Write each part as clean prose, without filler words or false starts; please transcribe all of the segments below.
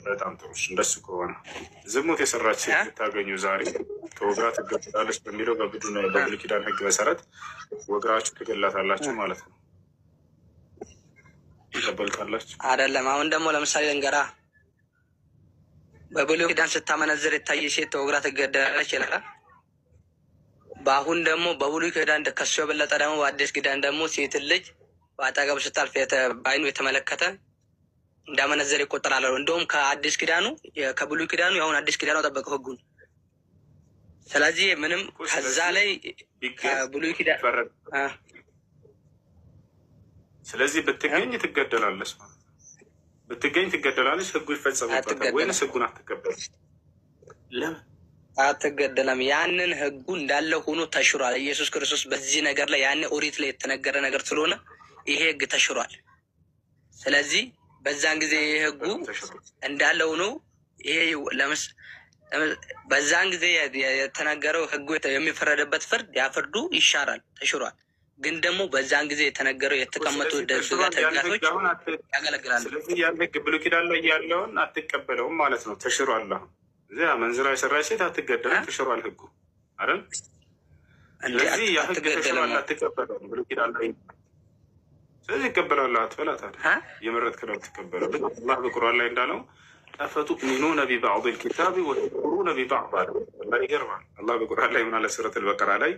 በጣም ጥሩ። እንደሱ ከሆነ ዝሙት የሰራች ሴት ብታገኙ ዛሬ ከወግራ ትገደላለች በሚለው በብሉይ ኪዳን ሕግ መሰረት ወግራችሁ ትገላታላችሁ ማለት ነው። ትቀበልታላችሁ አይደለም? አሁን ደግሞ ለምሳሌ ልንገራ፣ በብሉይ ኪዳን ስታመነዝር የታየ ሴት ተወግራ ትገደላለች ይላል። በአሁን ደግሞ በብሉይ ኪዳን ከሱ የበለጠ ደግሞ በአዲስ ኪዳን ደግሞ ሴት ልጅ በአጠገቡ ስታልፍ በአይኑ የተመለከተ እንዳመነዘር ይቆጠራል። እንደውም ከአዲስ ኪዳኑ ከብሉይ ኪዳኑ የአሁን አዲስ ኪዳኑ ጠበቀው ህጉን። ስለዚህ ምንም ከዛ ላይ ብሉይ ኪዳን ስለዚህ ብትገኝ ትገደላለች ማለት ነው። ብትገኝ ትገደላለች። ህጉ ይፈጸምበታል ወይንስ ህጉን አትቀበል? ለምን አትገደለም? ያንን ህጉ እንዳለ ሆኖ ተሽሯል። ኢየሱስ ክርስቶስ በዚህ ነገር ላይ ያኔ ኦሪት ላይ የተነገረ ነገር ስለሆነ ይሄ ህግ ተሽሯል። ስለዚህ በዛን ጊዜ ይሄ ህጉ እንዳለ ሆኖ ይሄ በዛን ጊዜ የተነገረው ህጉ የሚፈረድበት ፍርድ ያፍርዱ ይሻራል፣ ተሽሯል። ግን ደግሞ በዛን ጊዜ የተነገረው የተቀመጡ ህግጋቶች ያገለግላሉ። ስለዚህ ያን ህግ ብሉይ ኪዳን ላይ ያለውን አትቀበለውም ማለት ነው። ተሽሯል። አሁን እዚያ መንዝራ የሰራች ሴት አትገደልም፣ ተሽሯል ህጉ አይደል? ስለዚህ ያ ህግ ተሽሯል፣ አትቀበለውም ብሉይ ኪዳን ላይ። ስለዚህ ይቀበላል አትበላታል። የመረጥክ ነው ትቀበለው። አላህ በቁርአን ላይ እንዳለው አፈቱእሚኑነ ቢበዕድ ልኪታቢ ወተክፉሩነ ቢበዕድ አለ። ይገርማል። አላህ በቁርአን ላይ ምን አለ? ሱረት አልበቀራ ላይ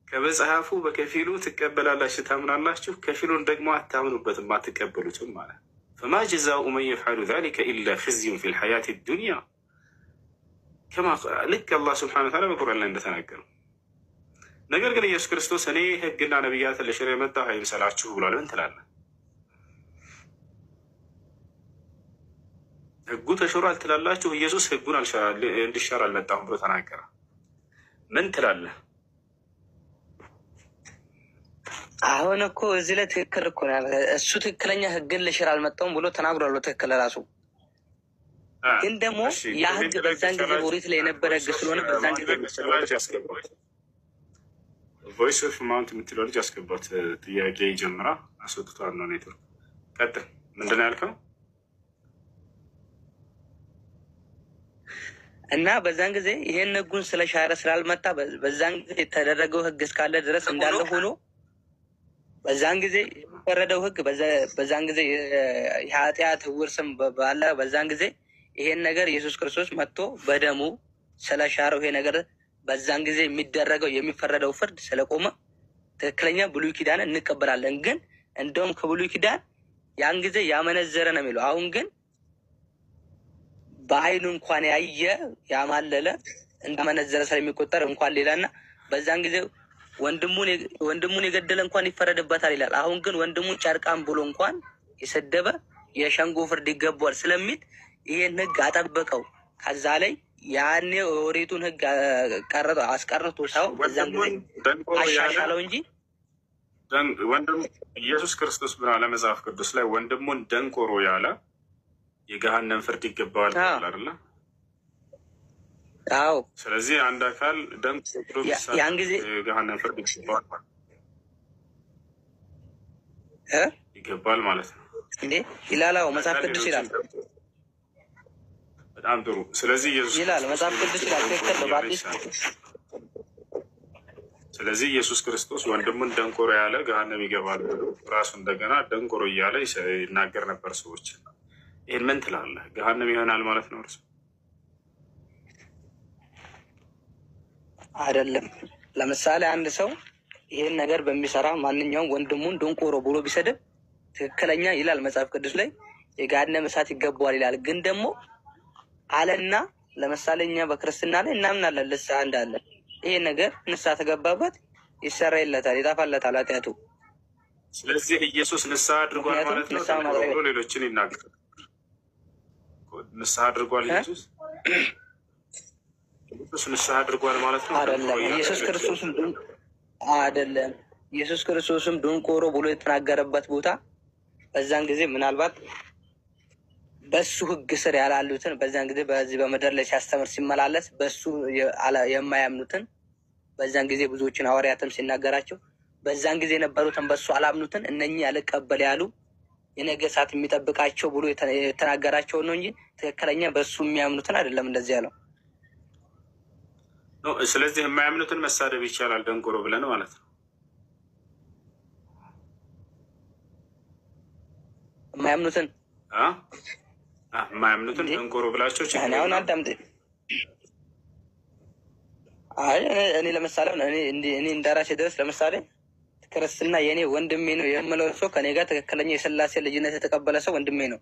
ከመጽሐፉ በከፊሉ ትቀበላላችሁ ታምናላችሁ፣ ከፊሉን ደግሞ አታምኑበትም አትቀበሉትም ማለት። ፈማ ጀዛኡ መን የፍዐሉ ዛሊከ ኢላ ኽዝዩን ፊል ሐያቲ ዱንያ። ልክ አላህ ስብሐነሁ ወተዓላ በቁርአን ላይ እንደተናገረው። ነገር ግን ኢየሱስ ክርስቶስ እኔ ህግና ነቢያትን ልሽር የመጣሁ አይምሰላችሁ ብሏል። ምን ትላለህ? ህጉ ተሽሯል ትላላችሁ። ኢየሱስ ህጉን እንዲሻር አልመጣሁም ብሎ ተናገረ። ምን ትላለህ? አሁን እኮ እዚህ ላይ ትክክል እኮ እሱ ትክክለኛ ህግን ልሽር አልመጣሁም ብሎ ተናግሯል። ትክክል ራሱ። ግን ደግሞ ያ ህግ በዛን ጊዜ ኦሪት ላይ የነበረ ህግ ስለሆነ በዛን ጊዜ ቮይስ ኦፍ ማውንት የምትለው ልጅ አስገባት። ጥያቄ ጀምራ አስወጥቷል ነው ኔትወርክ። ቀጥል። ምንድን ነው ያልከው? እና በዛን ጊዜ ይሄን ህጉን ስለሻረ ስላልመጣ በዛን ጊዜ የተደረገው ህግ እስካለ ድረስ እንዳለ ሆኖ በዛን ጊዜ የፈረደው ህግ በዛን ጊዜ የኃጢአት ውርስም ባለ በዛን ጊዜ ይሄን ነገር ኢየሱስ ክርስቶስ መጥቶ በደሙ ስለሻረው ይሄ ነገር በዛን ጊዜ የሚደረገው የሚፈረደው ፍርድ ስለቆመ ትክክለኛ ብሉይ ኪዳን እንቀበላለን። ግን እንደውም ከብሉይ ኪዳን ያን ጊዜ ያመነዘረ ነው የሚለው። አሁን ግን በአይኑ እንኳን ያየ ያማለለ እንዳመነዘረ ስለሚቆጠር እንኳን ሌላና በዛን ጊዜ ወንድሙን የገደለ እንኳን ይፈረድበታል ይላል። አሁን ግን ወንድሙን ጨርቃም ብሎ እንኳን የሰደበ የሸንጎ ፍርድ ይገባዋል ስለሚል ይሄን ህግ አጠበቀው። ከዛ ላይ ያኔ ኦሪቱን ህግ አስቀርቶ ሰው በዛን ጊዜ አሻሻለው እንጂ ወንድም ኢየሱስ ክርስቶስ ብና ለመጽሐፍ ቅዱስ ላይ ወንድሙን ደንቆሮ ያለ የገሃነም ፍርድ ይገባዋል አይደለ? አዎ። ስለዚህ አንድ አካል ደንቆሮ ያን ጊዜ የገሃነም ፍርድ ይገባል ማለት ነው እንዴ? ይላል መጽሐፍ ቅዱስ ይላል። በጣም ጥሩ። ስለዚህ ኢየሱስ ይላል መጽሐፍ ቅዱስ ይላል። ትክክል ነው በአዲስ። ስለዚህ ኢየሱስ ክርስቶስ ወንድሙን ደንቆሮ ያለ ገሃነም ይገባል ራሱ እንደገና ደንቆሮ እያለ ይናገር ነበር ሰዎች። ይህን ምን ትላለህ? ገሃነም ይሆናል ማለት ነው እርሱ አይደለም? ለምሳሌ አንድ ሰው ይህን ነገር በሚሰራ ማንኛውም ወንድሙን ደንቆሮ ብሎ ቢሰድብ ትክክለኛ ይላል መጽሐፍ ቅዱስ ላይ የገሃነም እሳት ይገባዋል ይላል። ግን ደግሞ አለና ለምሳሌ እኛ በክርስትና ላይ እናምናለን ንስሐ እንዳለ። ይሄ ነገር ንስሐ ተገባበት ይሰራይለታል፣ ይጣፋለታል ኃጢአቱ። ስለዚህ ኢየሱስ ንስሐ አድርጓል ማለት ነው። ሌሎችን ይናገራል። ንስሐ አድርጓል ኢየሱስ ንስሐ አድርጓል ማለት ነው። አይደለም ኢየሱስ ክርስቶስም አይደለም ኢየሱስ ክርስቶስም ደንቆሮ ብሎ የተናገረበት ቦታ በዛን ጊዜ ምናልባት በሱ ህግ ስር ያላሉትን በዛን ጊዜ በዚህ በምድር ላይ ሲያስተምር ሲመላለስ በሱ የማያምኑትን በዛን ጊዜ ብዙዎችን ሐዋርያትም ሲናገራቸው በዛን ጊዜ የነበሩትን በሱ አላምኑትን እነኚህ ያልቀበል ያሉ የነገ ሰዓት የሚጠብቃቸው ብሎ የተናገራቸውን ነው እንጂ ትክክለኛ በሱ የሚያምኑትን አይደለም እንደዚህ ያለው። ስለዚህ የማያምኑትን መሳደብ ይቻላል ደንቆሮ ብለን ማለት ነው። የማያምኑትን ደንቆሮ ብላቸው አሁን አዳምጥ። እኔ ለምሳሌ እኔ እንደራሴ ድረስ ለምሳሌ ክርስትና የእኔ ወንድሜ ነው የምለው ሰው ከኔ ጋር ትክክለኛ የስላሴ ልጅነት የተቀበለ ሰው ወንድሜ ነው።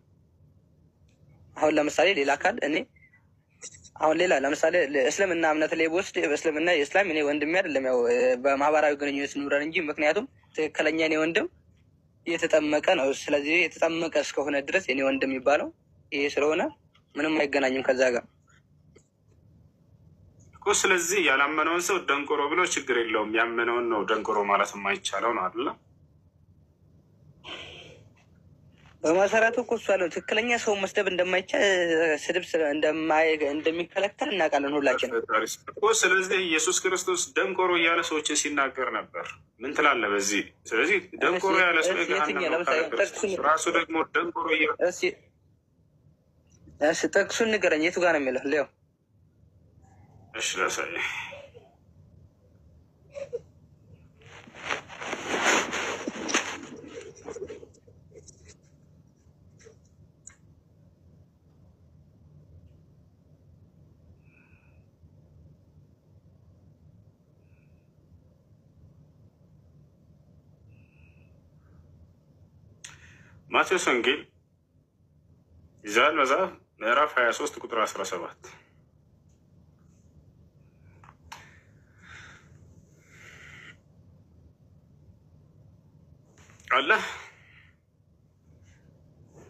አሁን ለምሳሌ ሌላ አካል እኔ አሁን ሌላ ለምሳሌ እስልምና እምነት ላይ በወስድ እስልምና የእስላም እኔ ወንድሜ አይደለም፣ ያው በማህበራዊ ግንኙነት ኑረን እንጂ ምክንያቱም ትክክለኛ እኔ ወንድም የተጠመቀ ነው። ስለዚህ የተጠመቀ እስከሆነ ድረስ የኔ ወንድም የሚባለው ይሄ ስለሆነ ምንም አይገናኝም ከዛ ጋር እኮ። ስለዚህ ያላመነውን ሰው ደንቆሮ ብሎ ችግር የለውም። ያመነውን ነው ደንቆሮ ማለት የማይቻለው ነው አይደለ? በመሰረቱ እኮ እሱ ያለው ትክክለኛ ሰው መስደብ እንደማይቻል ስድብ እንደሚከለከል እናውቃለን ሁላችን እኮ። ስለዚህ ኢየሱስ ክርስቶስ ደንቆሮ እያለ ሰዎችን ሲናገር ነበር። ምን ትላለህ በዚህ? ስለዚህ ደንቆሮ ያለ ሰው ራሱ ደግሞ ደንቆሮ ጥቅሱን ንገረኝ፣ የቱ ጋር ነው የሚለው? ሊያው እሺ ላሳየህ። ማቴዎስ ወንጌል ይዛል መጽሐፍ ምዕራፍ 23 ቁጥር 17 አለ።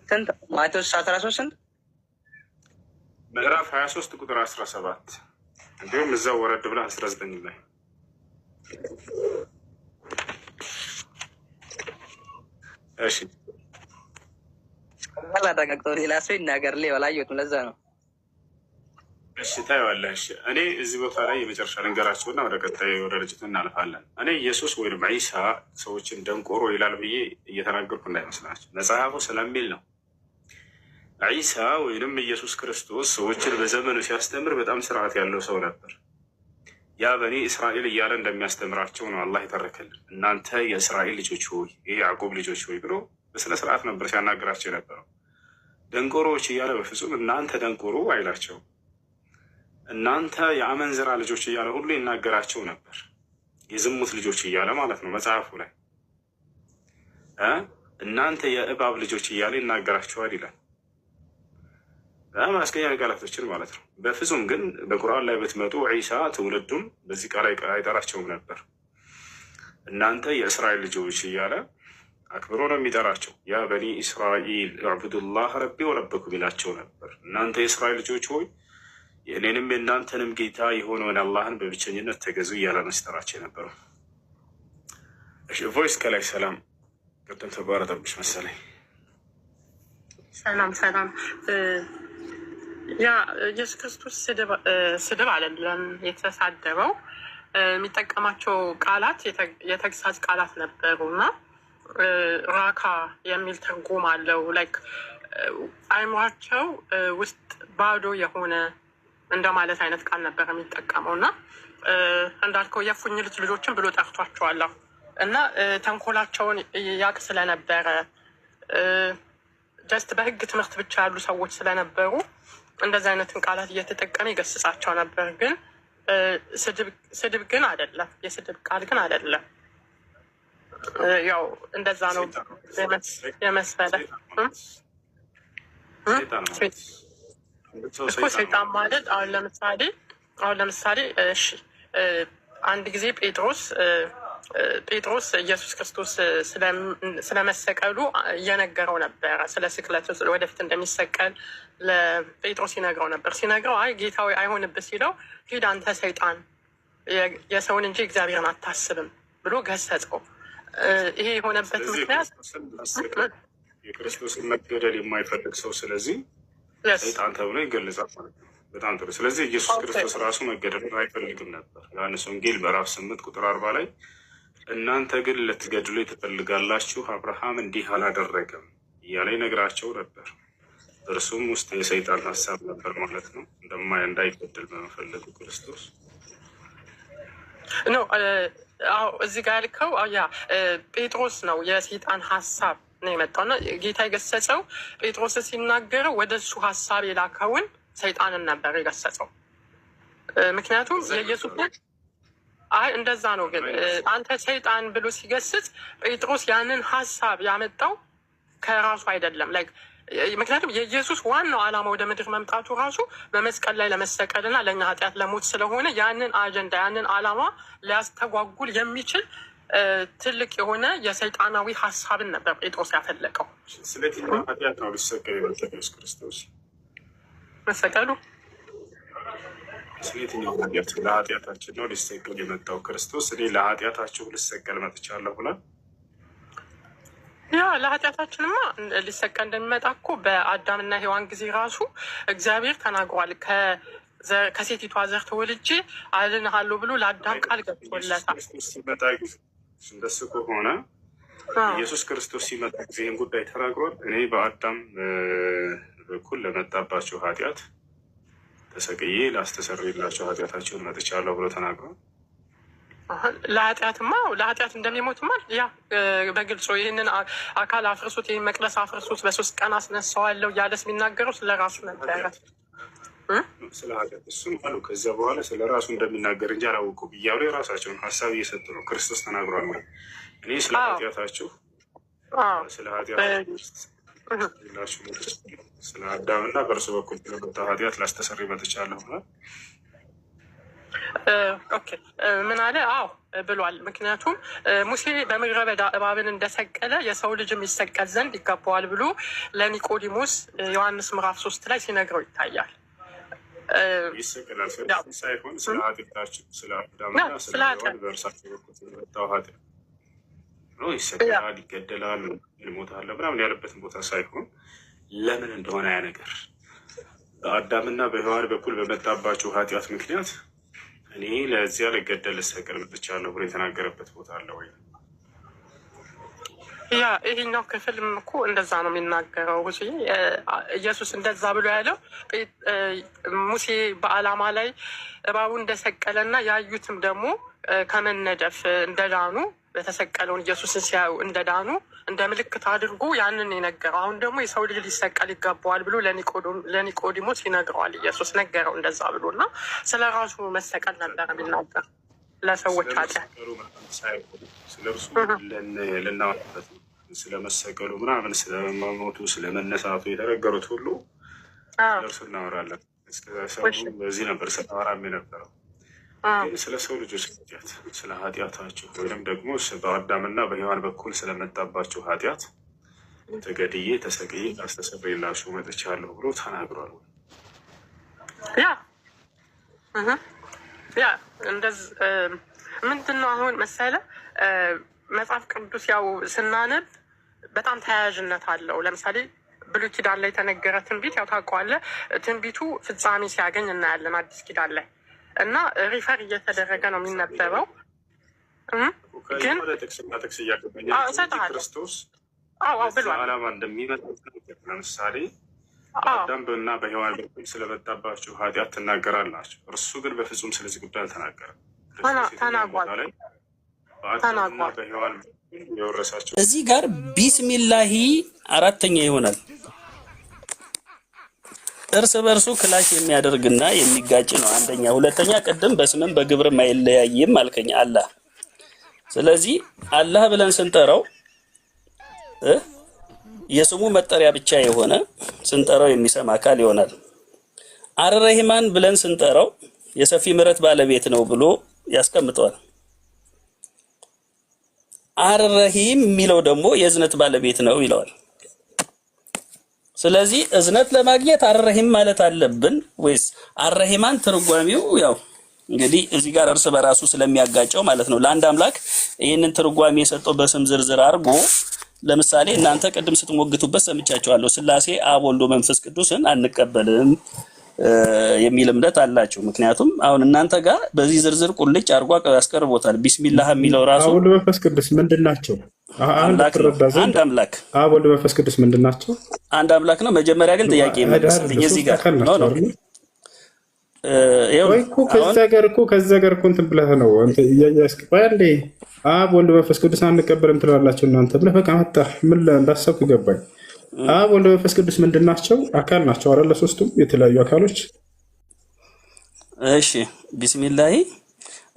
ስንት? ማቴዎስ 13 ስንት? ምዕራፍ 23 ቁጥር 17 እንዲሁም እዛው ወረድ ብላ 19 ላይ እሺ አላረጋግጠው ሌላ ሰው ይናገር። አላየሁትም፣ ለዛ ነው። እሺ ታየዋለህ። እሺ እኔ እዚህ ቦታ ላይ የመጨረሻ ልንገራችሁና ወደ ቀጣይ ወደ ልጅቱ እናልፋለን። እኔ ኢየሱስ ወይም ዒሳ ሰዎችን ደንቆሮ ይላል ብዬ እየተናገርኩ እንዳይመስላችሁ፣ መጽሐፉ ስለሚል ነው። ዒሳ ወይንም ኢየሱስ ክርስቶስ ሰዎችን በዘመኑ ሲያስተምር በጣም ስርዓት ያለው ሰው ነበር። ያ በኒ እስራኤል እያለ እንደሚያስተምራቸው ነው አላህ የተረከልን። እናንተ የእስራኤል ልጆች ሆይ፣ የያዕቆብ ልጆች ሆይ ብሎ በስነ ስርዓት ነበር ሲያናግራቸው የነበረው። ደንቆሮዎች እያለ በፍጹም እናንተ ደንቆሮ አይላቸው። እናንተ የአመንዝራ ልጆች እያለ ሁሉ ይናገራቸው ነበር። የዝሙት ልጆች እያለ ማለት ነው መጽሐፉ ላይ። እናንተ የእባብ ልጆች እያለ ይናገራቸዋል ይላል። በጣም አስቀያሚ ቃላቶችን ማለት ነው። በፍጹም ግን በቁርአን ላይ ብትመጡ ዒሳ ትውልዱም በዚህ ቃል አይጠራቸውም ነበር። እናንተ የእስራኤል ልጆች እያለ አክብሮ ነው የሚጠራቸው። ያ በኒ እስራኤል ዕቡዱላህ ረቢ ወረበኩም ይላቸው ነበር። እናንተ የእስራኤል ልጆች ሆይ የእኔንም የእናንተንም ጌታ የሆነውን አላህን በብቸኝነት ተገዙ እያለ ነው ሲጠራቸው የነበረው። ቮይስ ከላይ ሰላም ቅድም ተቋረጠብሽ መሰለኝ። ሰላም ሰላም። ያ ኢየሱስ ክርስቶስ ስድብ አይደለም የተሳደበው። የሚጠቀማቸው ቃላት የተግሳጽ ቃላት ነበሩ እና ራካ የሚል ትርጉም አለው። ላይክ አይምሯቸው ውስጥ ባዶ የሆነ እንደማለት አይነት ቃል ነበር የሚጠቀመው እና እንዳልከው የፉኝልት ልጆችን ብሎ ጠርቷቸዋለሁ እና ተንኮላቸውን ያቅ ስለነበረ ጀስት በህግ ትምህርት ብቻ ያሉ ሰዎች ስለነበሩ እንደዚህ አይነትን ቃላት እየተጠቀመ ይገስጻቸው ነበር። ግን ስድብ ግን አይደለም፣ የስድብ ቃል ግን አይደለም። ያው እንደዛ ነው የመሰለ እኮ ሰይጣን ማለት አሁን ለምሳሌ እሺ አንድ ጊዜ ጴጥሮስ ኢየሱስ ክርስቶስ ስለመሰቀሉ እየነገረው ነበረ። ስለ ስቅለት ወደፊት እንደሚሰቀል ለጴጥሮስ ይነግረው ነበር። ሲነግረው አይ ጌታዊ አይሆንብህ ሲለው ሂድ አንተ ሰይጣን የሰውን እንጂ እግዚአብሔርን አታስብም ብሎ ገሰጸው። ይሄ የሆነበት ምክንያት የክርስቶስን መገደል የማይፈልግ ሰው ስለዚህ ሰይጣን ተብሎ ይገለጻል ማለት ነው። በጣም ጥሩ። ስለዚህ ኢየሱስ ክርስቶስ ራሱ መገደልን አይፈልግም ነበር። ዮሐንስ ወንጌል ምዕራፍ 8 ቁጥር 40 ላይ እናንተ ግን ልትገድሉ ትፈልጋላችሁ፣ አብርሃም እንዲህ አላደረገም፣ እያለ ይነግራቸው ነበር። እርሱም ውስጥ የሰይጣን ሀሳብ ነበር ማለት ነው። እንዳይገደል በመፈለጉ ክርስቶስ ኖ አዎ፣ እዚህ ጋር ያልከው ያ ጴጥሮስ ነው የሰይጣን ሀሳብ ነው የመጣውና ጌታ የገሰጸው ጴጥሮስ ሲናገረው ወደ እሱ ሀሳብ የላከውን ሰይጣንን ነበር የገሰጸው። ምክንያቱም የኢየሱስ እንደዛ ነው። ግን አንተ ሰይጣን ብሎ ሲገስጽ ጴጥሮስ ያንን ሀሳብ ያመጣው ከራሱ አይደለም። ምክንያቱም የኢየሱስ ዋናው ዓላማ ወደ ምድር መምጣቱ ራሱ በመስቀል ላይ ለመሰቀልና ለእኛ ኃጢአት ለሞት ስለሆነ ያንን አጀንዳ ያንን ዓላማ ሊያስተጓጉል የሚችል ትልቅ የሆነ የሰይጣናዊ ሀሳብን ነበር ጴጥሮስ ያፈለቀው። ስለየትኛው ኃጢአት ነው ሊሰቀል የመጣው ኢየሱስ ክርስቶስ? መሰቀሉ ስለየትኛው ኃጢአት? ለኃጢአታችን ነው ሊሰቀል የመጣው ክርስቶስ። እኔ ለኃጢአታችሁ ልሰቀል መጥቻለሁ ብሏል። ያ ለኃጢአታችንማ ሊሰቀል እንደሚመጣ እኮ በአዳምና ሔዋን ጊዜ ራሱ እግዚአብሔር ተናግሯል። ከሴቲቷ ዘር ተወልጄ አድንሃለሁ ብሎ ለአዳም ቃል ገብቶለታል። እንደሱ ከሆነ ኢየሱስ ክርስቶስ ሲመጣ ጊዜ ይህን ጉዳይ ተናግሯል። እኔ በአዳም በኩል ለመጣባቸው ኃጢአት ተሰቅዬ ላስተሰርይላቸው ኃጢአታቸውን መጥቻለሁ ብሎ ተናግሯል። ለኃጢአት እንደሚሞትማ ያ በግልጽ ይህንን አካል አፍርሱት፣ ይህን መቅደስ አፍርሱት፣ በ3 ቀን አስነሳዋለሁ እያለስ የሚናገረው ስለ ራሱ ነበረ። ስለ ኃጢአት እሱም አሉ። ከዚያ በኋላ ስለ ራሱ እንደሚናገር እንጂ አላወቁም እያሉ የራሳቸውን ሀሳብ እየሰጡ ነው። ክርስቶስ ተናግሯል ማለት እኔ ስለ ኃጢአታችሁ ስለ ኃጢአታችሁ ስለ አዳምና በእርሱ በኩል ስለመጣው ኃጢአት ላስተሰርይ መጥቻለሁ ብሏል። ኦኬ ምን አለ? አዎ ብሏል። ምክንያቱም ሙሴ በምድረ በዳ እባብን እንደሰቀለ የሰው ልጅም ይሰቀል ዘንድ ይገባዋል ብሎ ለኒቆዲሞስ ዮሐንስ ምዕራፍ 3 ላይ ሲነግረው ይታያል። ይሰቀላል ሳይሆን ስለ ኃጢአታችሁ ስለ አዳምና ስለ ሔዋን በእርሳቸው በኩል ስለመጣው ኃጢአት ነው። ይሰቀላል፣ ይገደላል፣ ይሞታል ምናምን ያለበትን ቦታ ሳይሆን ለምን እንደሆነ ያ ነገር በአዳምና በሔዋን በኩል በመጣባቸው ኃጢአት ምክንያት እኔ ለዚያ ልገደል ልሰቀል መጥቻለሁ ብሎ የተናገረበት ቦታ አለ ወይ? ያ ይሄኛው ክፍልም እኮ እንደዛ ነው የሚናገረው። ኢየሱስ እንደዛ ብሎ ያለው ሙሴ በዓላማ ላይ እባቡ እንደሰቀለና ያዩትም ደግሞ ከመነደፍ እንደዳኑ በተሰቀለውን ኢየሱስን ሲያዩ እንደዳኑ እንደ ምልክት አድርጎ ያንን የነገረው። አሁን ደግሞ የሰው ልጅ ሊሰቀል ይገባዋል ብሎ ለኒቆዲሞስ ይነግረዋል። ኢየሱስ ነገረው እንደዛ ብሎ እና ስለ ራሱ መሰቀል ነበር የሚናገር ለሰዎች ኃጢአት ስለ እርሱ ልናወራበት ነው። ስለመሰቀሉ ምናምን ስለመሞቱ ስለመነሳቱ የተነገሩት ሁሉ እርሱ እናወራለን። በዚህ ነበር ስናወራም የነበረው። ግን ስለ ሰው ልጆች ኃጢአት ስለ ኃጢአታችሁ ወይም ደግሞ በአዳምና በሔዋን በኩል ስለመጣባቸው ኃጢአት ተገድዬ ተሰቅዬ ላስተሰርይላችሁ መጥቻለሁ ብሎ ተናግሯል። ያ እንደዚህ ምንድን ነው አሁን መሰለ መጽሐፍ ቅዱስ ያው ስናነብ በጣም ተያያዥነት አለው። ለምሳሌ ብሉይ ኪዳን ላይ የተነገረ ትንቢት ያው ታውቀዋለህ። ትንቢቱ ፍጻሜ ሲያገኝ እናያለን አዲስ ኪዳን ላይ እና ሪፈር እየተደረገ ነው የሚነበበው። ግን ክርስቶስ ዓላማ እንደሚመጣ ለምሳሌ በአዳምና በሔዋን በኩል ስለመጣባቸው ኃጢአት ትናገራላችሁ። እርሱ ግን በፍጹም ስለዚህ ጉዳይ አልተናገረም። እዚህ ጋር ቢስሚላሂ አራተኛ ይሆናል። እርስ በርሱ ክላሽ የሚያደርግና የሚጋጭ ነው። አንደኛ፣ ሁለተኛ ቅድም በስምም በግብርም አይለያይም አልከኝ አላህ። ስለዚህ አላህ ብለን ስንጠራው የስሙ መጠሪያ ብቻ የሆነ ስንጠራው የሚሰማ አካል ይሆናል። አርረሂማን ብለን ስንጠራው የሰፊ ምሕረት ባለቤት ነው ብሎ ያስቀምጠዋል። አርረሂም የሚለው ደግሞ የእዝነት ባለቤት ነው ይለዋል። ስለዚህ እዝነት ለማግኘት አርረሂም ማለት አለብን ወይስ አርረሂማን? ትርጓሜው ያው እንግዲህ እዚህ ጋር እርስ በራሱ ስለሚያጋጨው ማለት ነው። ለአንድ አምላክ ይህንን ትርጓሜ የሰጠው በስም ዝርዝር አድርጎ ለምሳሌ እናንተ ቅድም ስትሞግቱበት ሰምቻችኋለሁ። ስላሴ አብ ወልድ መንፈስ ቅዱስን አንቀበልም የሚል እምነት አላችሁ። ምክንያቱም አሁን እናንተ ጋር በዚህ ዝርዝር ቁልጭ አድርጎ ያስቀርቦታል። ቢስሚላህ የሚለው ራሱ አብ ወልድ መንፈስ ቅዱስ ምንድን ናቸው? አምላክ ነው። አንድ አምላክ አብ ወልድ መንፈስ ቅዱስ ምንድን ናቸው? አንድ አምላክ ነው። መጀመሪያ ግን ጥያቄ ይመልስልኝ እዚህ ጋር ነው ከዛ ጋር እኮ እንትን ብለህ ነው እያያስቅባያለ አብ ወልድ መንፈስ ቅዱስ አንቀበልም ትላላቸው እናንተ ብለህ በቃ መጣ ምን እንዳሰብክ ገባኝ። አብ ወልድ መንፈስ ቅዱስ ምንድን ናቸው? አካል ናቸው አይደለ? ሶስቱም የተለያዩ አካሎች። እሺ ቢስሚላሂ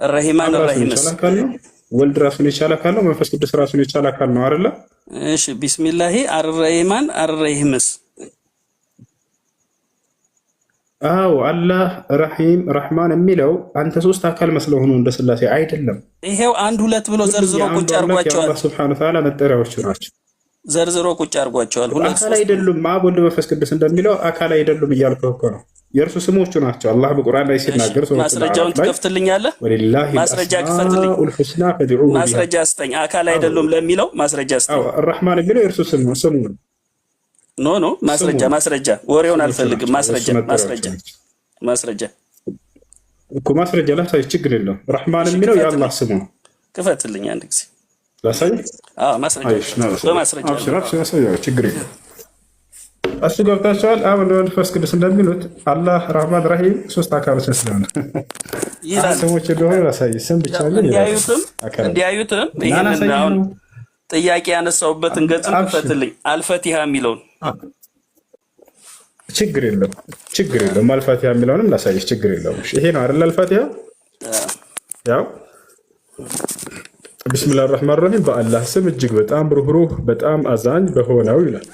ረሂማን ረሂምስ ወልድ ራሱን የቻለ አካል ነው። መንፈስ ቅዱስ ራሱን የቻለ አካል ነው አይደለ? እሺ ቢስሚላሂ አርረሂማን አርረሂምስ አዎ አላህ ረሂም ረህማን የሚለው አንተ ሶስት አካል መስለው ሆኖ እንደ ስላሴ አይደለም። ይሄው አንድ ሁለት ብሎ ዘርዝሮ ቁጭ አርጓቸዋል። አላህ Subhanahu Wa Ta'ala መጠሪያዎቹ ናቸው። ዘርዝሮ ቁጭ አርጓቸዋል። ሁለት አካል አይደሉም። አብ ወልድ መንፈስ ቅዱስ እንደሚለው አካል አይደሉም እያልከው እኮ ነው። የእርሱ ስሞቹ ናቸው። አላህ በቁርአን ላይ ሲናገር ማስረጃውን ትከፍትልኛለህ? ማስረጃ ክፈትልኝ። ማስረጃ ስጠኝ። አካል አይደሉም ለሚለው ማስረጃ ስጠኝ። አዎ ረህማን የሚለው የእርሱ ስሙ ነው። ኖ ማስረጃ ወሬውን አልፈልግም። ማስረጃ እኮ ማስረጃ ላሳይ፣ ችግር የለውም። ረህማን የሚለው የአላህ ስሙ ነው። ክፈትልኝ አንድ ጊዜ ላሳይ። በማስረጃ ችግር የለውም። እሱ ገብታችኋል። አብ ወልድ መንፈስ ቅዱስ እንደሚሉት አላህ ረህማን ረሂም ሶስት አካሎች ስለሆነ ስሞች እንደሆነ ላሳይ። ስም ብቻ እንዲያዩትም ይሄንን አሁን ጥያቄ ያነሳውበትን ገጽ ክፈትልኝ። አልፈቲሃ የሚለውን ችግር የለውም። አልፋቲሃ የሚለውንም ላሳይሽ፣ ችግር የለውም። ይሄ ነው አይደል? አልፋቲሃ ያው ቢስሚላህ ራህማን ራሂም በአላህ ስም እጅግ በጣም ሩህሩህ በጣም አዛኝ በሆነው ይላል።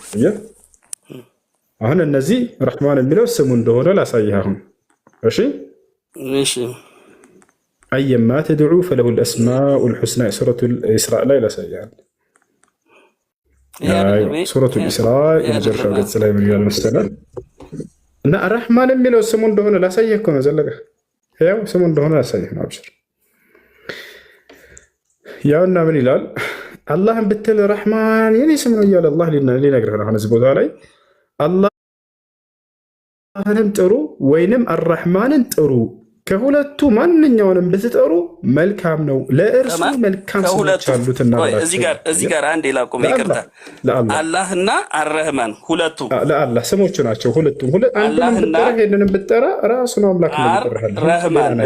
አሁን እነዚህ ረህማን የሚለው ስሙ እንደሆነ ላሳይህ አሁን። እሺ አየማ ተድዑ ፈለሁ الاسماء الحسنى ሱረቱል ኢስራእ ላይ ላሳይህ። ሱረቱል ኢስራእ የመጀመሪያው ገጽ ላይ ምን ይላል መሰለህ? እና ረህማን የሚለው ስሙ እንደሆነ ላሳይህ እኮ ነው። ዘለቀ ያው ስሙ እንደሆነ ላሳይህ ነው። አብሽር ያውና ምን ይላል? አላህን ብትል ረህማን የኔ ስም ነው እያለ አላህ ሊነግርህ ነው። እዚህ ቦታ ላይ አላህንም ጥሩ ወይንም አርረህማንን ጥሩ ከሁለቱ ማንኛውንም ብትጠሩ መልካም ነው፣ ለእርሱ መልካም ስሞች አሉትና። እዚህ ጋር አንዴ ላቁም፣ ይቅርታ። አላህና አርረህማን ሁለቱ ለአላህ ስሞቹ ናቸው። ሁለቱም አንዱንም ብትጠራ ይሄንንም ብትጠራ ራሱ ነው አምላክ ነው ይጠራሃል። አርረህማን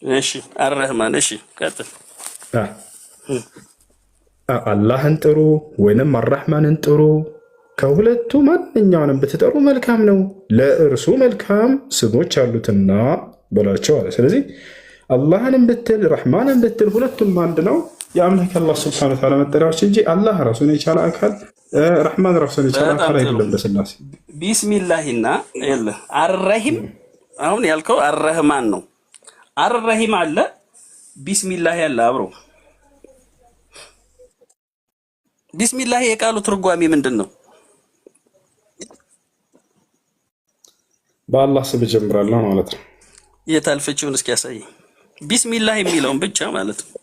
እሺ አርረህማን እሺ ቀጥል። አላህን ጥሩ ወይንም አርረህማንን ጥሩ ከሁለቱ ማንኛውንም ብትጠሩ መልካም ነው፣ ለእርሱ መልካም ስሞች አሉትና በላቸው አለ። ስለዚህ አላህንም ብትል ረህማንን ብትል ሁለቱም አንድ ነው። የአምላክ አላህ Subhanahu Wa Ta'ala መጠሪያዎች እንጂ አላህ ራሱን የቻለ አካል ረህማን ራሱን የቻለ አካል አይደለም። በስላሴ ቢስሚላሂና አርረሂም አሁን ያልከው አርረህማን ነው። አርረሂም አለ ቢስሚላህ ያለ አብሮ። ቢስሚላህ የቃሉ ትርጓሜ ምንድን ነው? በአላህ ስም እጀምራለሁ ማለት ነው። የታልፈችውን እስኪ ያሳይ። ቢስሚላህ የሚለውን ብቻ ማለት ነው።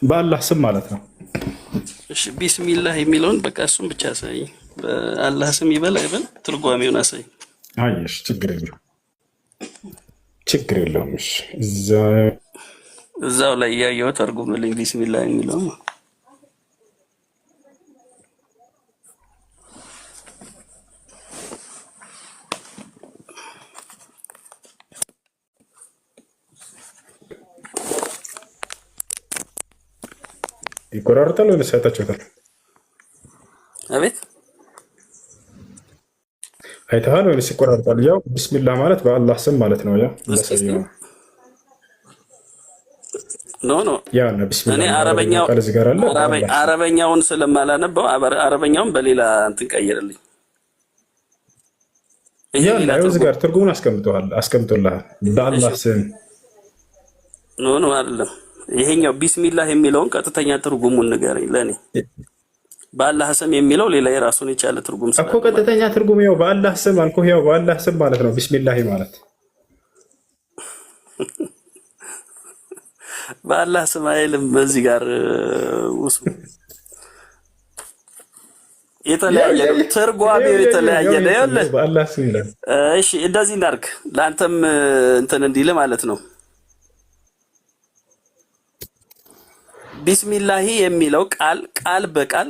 በአላህ ስም ማለት ነው። እሺ ቢስሚላህ የሚለውን በቃ እሱን ብቻ ያሳይ። በአላህ ስም ይበል አይበል ትርጓሜውን አሳይ። አይሽ ችግር የለውም። እሺ እዛው ላይ ያየው ተርጉምልኝ ቢስሚላህ የሚለው ይቆራርጣል ወይስ አይታችሁታል? አቤት አይተሃል ወይስ ይቆራርጣል? ያው ቢስሚላህ ማለት በአላህ ስም ማለት ነው። ያው ኖ ያ ነው ቢስሚላህ። እኔ አረበኛውን ስለማላነበው አረበኛውን በሌላ እንትን ቀይርልኝ። ያ ነው እዚህ ጋር ትርጉሙን አስቀምጦልሃል። በአላህ ስም ኖ አይደለም። ይሄኛው ቢስሚላህ የሚለውን ቀጥተኛ ትርጉሙን ንገረኝ ለኔ። በአላህ ስም የሚለው ሌላ የራሱን የቻለ ትርጉም እኮ ቀጥተኛ ትርጉም ያው በአላህ ስም አልኩህ። ያው በአላህ ስም ማለት ነው ቢስሚላህ ማለት በአላህ ስም አይልም። በዚህ ጋር ውሱ የተለያየ ነው ትርጓሜው የተለያየ ነው ያለ በአላህ ስም ይላል። እሺ እንደዚህ እናድርግ ለአንተም እንትን እንዲል ማለት ነው። ቢስሚላሂ የሚለው ቃል በቃል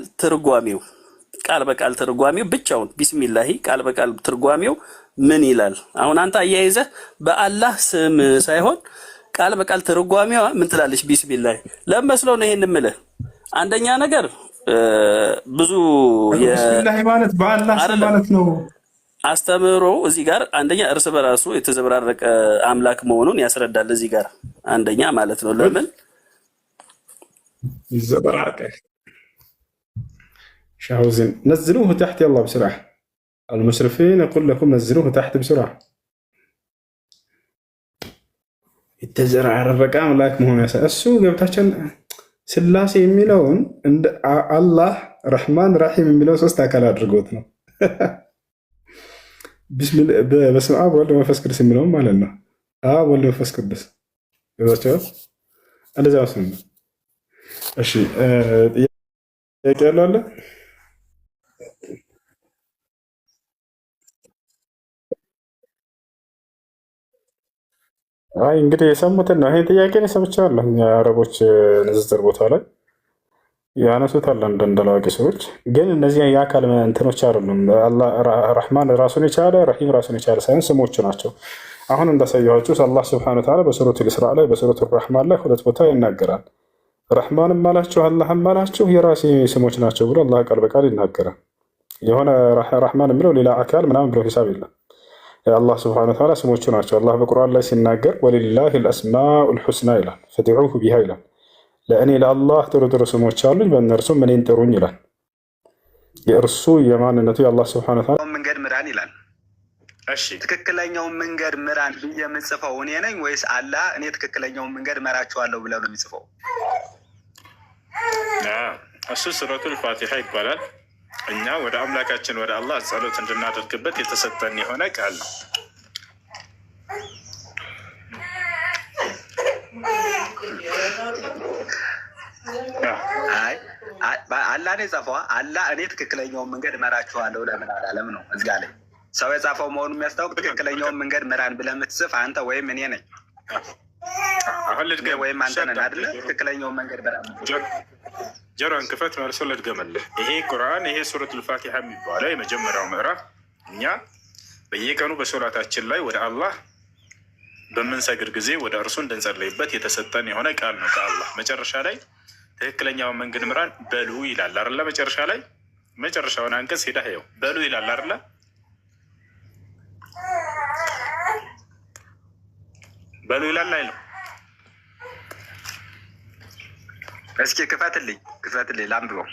ትርጓሜው ብቻውን ቢስሚላሂ ቃል በቃል ትርጓሜው ምን ይላል? አሁን አንተ አያይዘህ በአላህ ስም ሳይሆን ቃል በቃል ትርጓሜዋ ምን ትላለች? ቢስሚላሂ ለመስለው ነው ይሄን የምልህ። አንደኛ ነገር ብዙ ቢስሚላሂ ማለት በአላህ ስም ማለት ነው አስተምሮ እዚህ ጋር አንደኛ እርስ በራሱ የተዘበራረቀ አምላክ መሆኑን ያስረዳል። እዚህ ጋር አንደኛ ማለት ነው ለምን يزبرعك شاوزين نزلوه تحت يلا بسرعة المسرفين يقول لكم نزلوه تحت بسرعة يتزرع الرقام لاك مهم يا السوق قبتاچن سلاسي የሚለውን እንደ አላህ ረህማን ረሂም የሚለው ሶስት አካል አድርጎት ነው በስመ አብ ወወልድ ወመንፈስ ቅዱስ የሚለው ማለት ነው። አብ ወልድ መንፈስ ቅዱስ ይወጣው እንደዛ ነው። እሺ ጥያቄ ያለው አለ? አይ እንግዲህ የሰሙትን ነው። ይሄን ጥያቄ ነው ሰምቻለሁ። የአረቦች ንጽጽር ቦታ ላይ ያነሱታል አንዳንድ አዋቂ ሰዎች። ግን እነዚህ የአካል እንትኖች አይደሉም። አላህ ረህማን ራሱን የቻለ ረሂም ራሱን የቻለ ሳይሆን ስሞች ናቸው። አሁን እንዳሳየኋችሁ አላህ ሱብሓነሁ ወተዓላ በሱረቱል ኢስራእ ላይ በሱረቱል ረህማን ላይ ሁለት ቦታ ይናገራል። ረህማንም አላችሁ አላህም አላችሁ የራሴ ስሞች ናቸው ብሎ አላህ ቃል በቃል ይናገራል። የሆነ ረህማን የሚለው ሌላ አካል ምናምን ብሎ ሂሳብ የለም። የአላህ ሱብሓነሁ ወተዓላ ስሞቹ ናቸው። አላህ በቁርአን ላይ ሲናገር ወሊላሂል አስማኡል ሑስና ይላል፣ ፈድዑሁ ቢሃ ይላል። ለእኔ ለአላህ ጥሩ ጥሩ ስሞች አሉኝ በእነርሱም እኔን ጥሩኝ ይላል። የእርሱ የማንነቱ የአላህ ሱብሓነሁ ወተዓላ መንገድ ምራን ይላል። እሺ ትክክለኛውን መንገድ ምራን ብዬ የምጽፈው እኔ ነኝ ወይስ አላህ እኔ ትክክለኛውን መንገድ መራችኋለሁ ብለው ነው የሚጽፈው? እሱ ሱረቱል ፋቲሃ ይባላል። እኛ ወደ አምላካችን ወደ አላህ ጸሎት እንድናደርግበት የተሰጠን የሆነ ቃል ነው። አላህ ነው የጻፈው። አላህ እኔ ትክክለኛውን መንገድ መራችኋለሁ ለምን አላለም ነው እዚጋ ላይ ሰው የጻፈው መሆኑን የሚያስታውቅ። ትክክለኛውን መንገድ ምራን ብለህ የምትጽፍ አንተ ወይም እኔ ነኝ ወይም አንተ ነን አይደለ? ትክክለኛውን መንገድ ምራን ጀሮን ክፈት መልሶ ልድገመልህ። ይሄ ቁርአን ይሄ ሱረቱል ፋቲሃ የሚባለው የመጀመሪያው ምዕራፍ እኛ በየቀኑ በሶላታችን ላይ ወደ አላህ በምንሰግድ ጊዜ ወደ እርሱ እንድንጸልይበት የተሰጠን የሆነ ቃል ነው ከአላህ። መጨረሻ ላይ ትክክለኛውን መንገድ ምራን በሉ ይላል አይደለ? መጨረሻ ላይ መጨረሻውን አንቀጽ ሄዳ ይኸው በሉ ይላል አይደለ? በሉ ይላል አይደል? እስኪ ክፈትልኝ ላንብበው።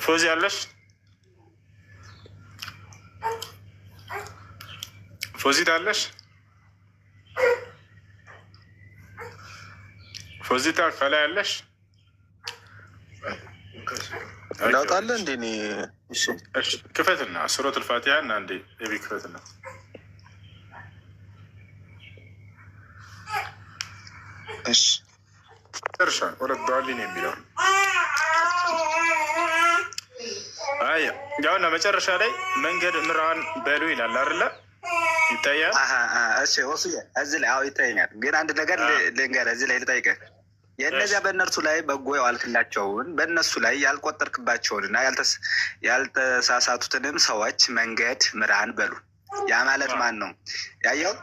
ፎዚ አለሽ? ፎዚት አለሽ? ፎዚታ ከላይ አለሽ? ላውጣለ እንዴ? ክፈትና ሱረቱል ፋቲሃ እና እንዴ እቢ ክፈትና እሺ እርሻን ወለድ ዳሊን የሚለው አይ ያውና መጨረሻ ላይ መንገድ ምራን በሉ ይላል አይደለ? ይታያል። እሺ ወስዬ እዚህ ላይ ይታየኛል። ግን አንድ ነገር ልንገርህ እዚህ ላይ ልጠይቅህ። የእነዚያ በእነርሱ ላይ በጎ የዋልክላቸውን በእነሱ ላይ ያልቆጠርክባቸውንና ያልተሳሳቱትንም ሰዎች መንገድ ምራን በሉ። ያ ማለት ማን ነው? ያየው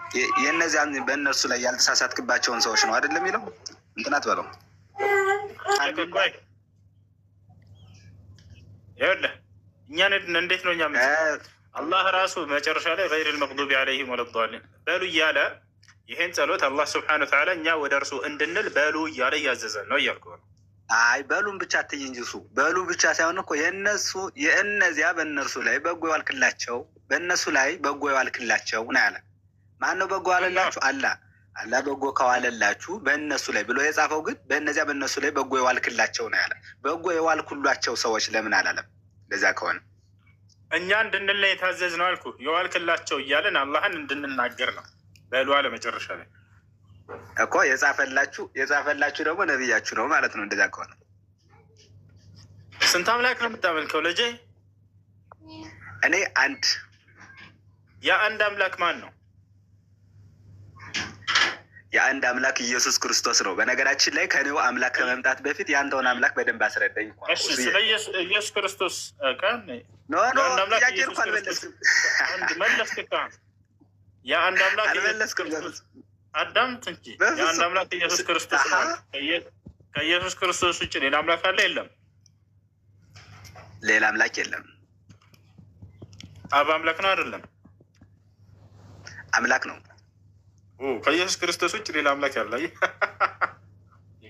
የእነዚያን በእነርሱ ላይ ያልተሳሳትክባቸውን ሰዎች ነው አይደለም የሚለው እንትናት በለው። ይኸውልህ እኛን እንዴት ነው እኛ አላህ ራሱ መጨረሻ ላይ ገይሪል መግዱቢ ዐለይሂም ወለዷሊን በሉ እያለ ይሄን ጸሎት አላህ ስብሐነሁ ወተዓላ እኛ ወደ እርሱ እንድንል በሉ እያለ እያዘዘን ነው እያልኩ ነው። አይ በሉን ብቻ አትይ እንጂ እሱ በሉ ብቻ ሳይሆን እኮ የእነዚያ በእነርሱ ላይ በጎ የዋልክላቸው በእነሱ ላይ በጎ የዋልክላቸው ነው ያለ። ማን ነው በጎ ዋለላችሁ? አላህ በጎ ከዋለላችሁ በእነሱ ላይ ብሎ የጻፈው ግን በእነዚያ በእነሱ ላይ በጎ የዋልክላቸው ነው ያለ። በጎ የዋልኩላቸው ሰዎች ለምን አላለም? ለዛ ከሆነ እኛ እንድንል የታዘዝ ነው አልኩ። የዋልክላቸው እያለን አላህን እንድንናገር ነው በሉ አለ መጨረሻ ላይ እኮ የጻፈላችሁ ደግሞ ነብያችሁ ነው ማለት ነው። እንደዛ ከሆነ ስንት አምላክ ነው የምታመልከው ልጄ? እኔ አንድ። ያ አንድ አምላክ ማን ነው? የአንድ አምላክ ኢየሱስ ክርስቶስ ነው። በነገራችን ላይ ከኔው አምላክ ከመምጣት በፊት የአንተውን አምላክ በደንብ አስረዳኝ። ስለ ኢየሱስ ክርስቶስ ቀን ጥያቄ እኮ አልመለስክም። የአንድ አምላክ አልመለስክም። አዳምጥ እንጂ የአንድ አምላክ ኢየሱስ ክርስቶስ ነው። ከኢየሱስ ክርስቶስ ውጭ ሌላ አምላክ አለ? የለም። ሌላ አምላክ የለም። አብ አምላክ ነው አይደለም? አምላክ ነው። ከኢየሱስ ክርስቶስ ውጭ ሌላ አምላክ ያለ?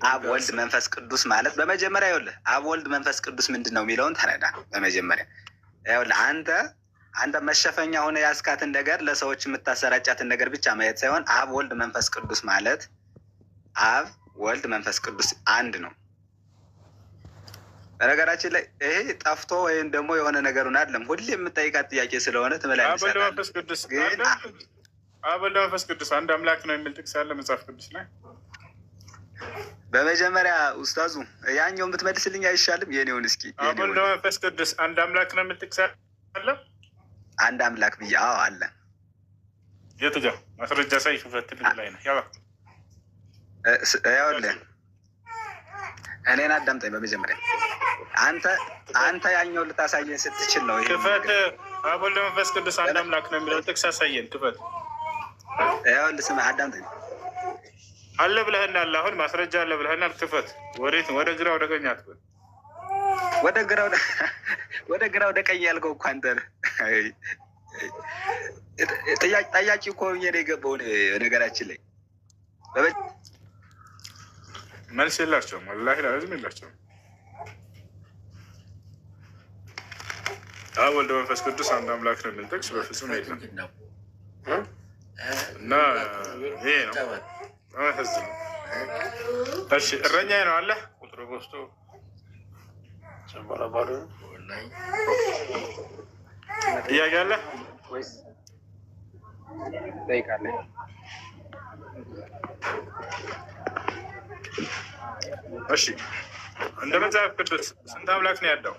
አብ ወልድ መንፈስ ቅዱስ ማለት በመጀመሪያ ይኸውልህ፣ አብ ወልድ መንፈስ ቅዱስ ምንድን ነው የሚለውን ተረዳ። በመጀመሪያ ይኸውልህ አንተ መሸፈኛ ሆነ ያስካትን ነገር ለሰዎች የምታሰራጫትን ነገር ብቻ ማየት ሳይሆን አብ ወልድ መንፈስ ቅዱስ ማለት አብ ወልድ መንፈስ ቅዱስ አንድ ነው። በነገራችን ላይ ይሄ ጠፍቶ ወይም ደግሞ የሆነ ነገሩን አይደለም፣ ሁሌ የምጠይቃት ጥያቄ ስለሆነ ትመላለሳለህ። አብ ወልድ መንፈስ ቅዱስ አንድ አምላክ ነው የሚል ጥቅስ አለ መጽሐፍ ቅዱስ ላይ። በመጀመሪያ ኡስታዙ ያኛውን ብትመልስልኝ አይሻልም? የኔውን እስኪ አብ ወልድ መንፈስ ቅዱስ አንድ አምላክ ነው የሚል ጥቅስ አለ። አንድ አምላክ ብዬ አለ። የቱ ጋር ማስረጃ ሳይ ክፈትልኝ ላይ ነው ያውልህ። እኔን አዳምጠኝ። በመጀመሪያ አንተ ያኛውን ልታሳየን ስትችል ነው ክፈት። አብ ወልድ መንፈስ ቅዱስ አንድ አምላክ ነው የሚለው ጥቅስ አሳየን። ክፈት። ያውልህ ስማ፣ አዳምጠኝ። አለ ብለህናል። አሁን ማስረጃ አለ ብለህናል። ክፈት። ወዴት? ወደ ግራ ወደ ቀኝ አትበል። ወደ ግራ ወደ ቀኝ ያልከው እኮ አንተ ነህ። ጠያቂ እኮ ነው የገባው። ነገራችን ላይ መልስ የላቸውም። ወላሂ ላዝም የላቸውም። አብ ወልድ መንፈስ ቅዱስ አንድ አምላክ ነው የሚል ጥቅስ በፍጹም የለም እና ይሄ ነው። እሺ እረኛዬ ነው አለ ቁጥሩ በውስጡ ጥያቄ አለ? እሺ እንደ መጽሐፍ ቅዱስ ስንት አምላክ ነው ያለው?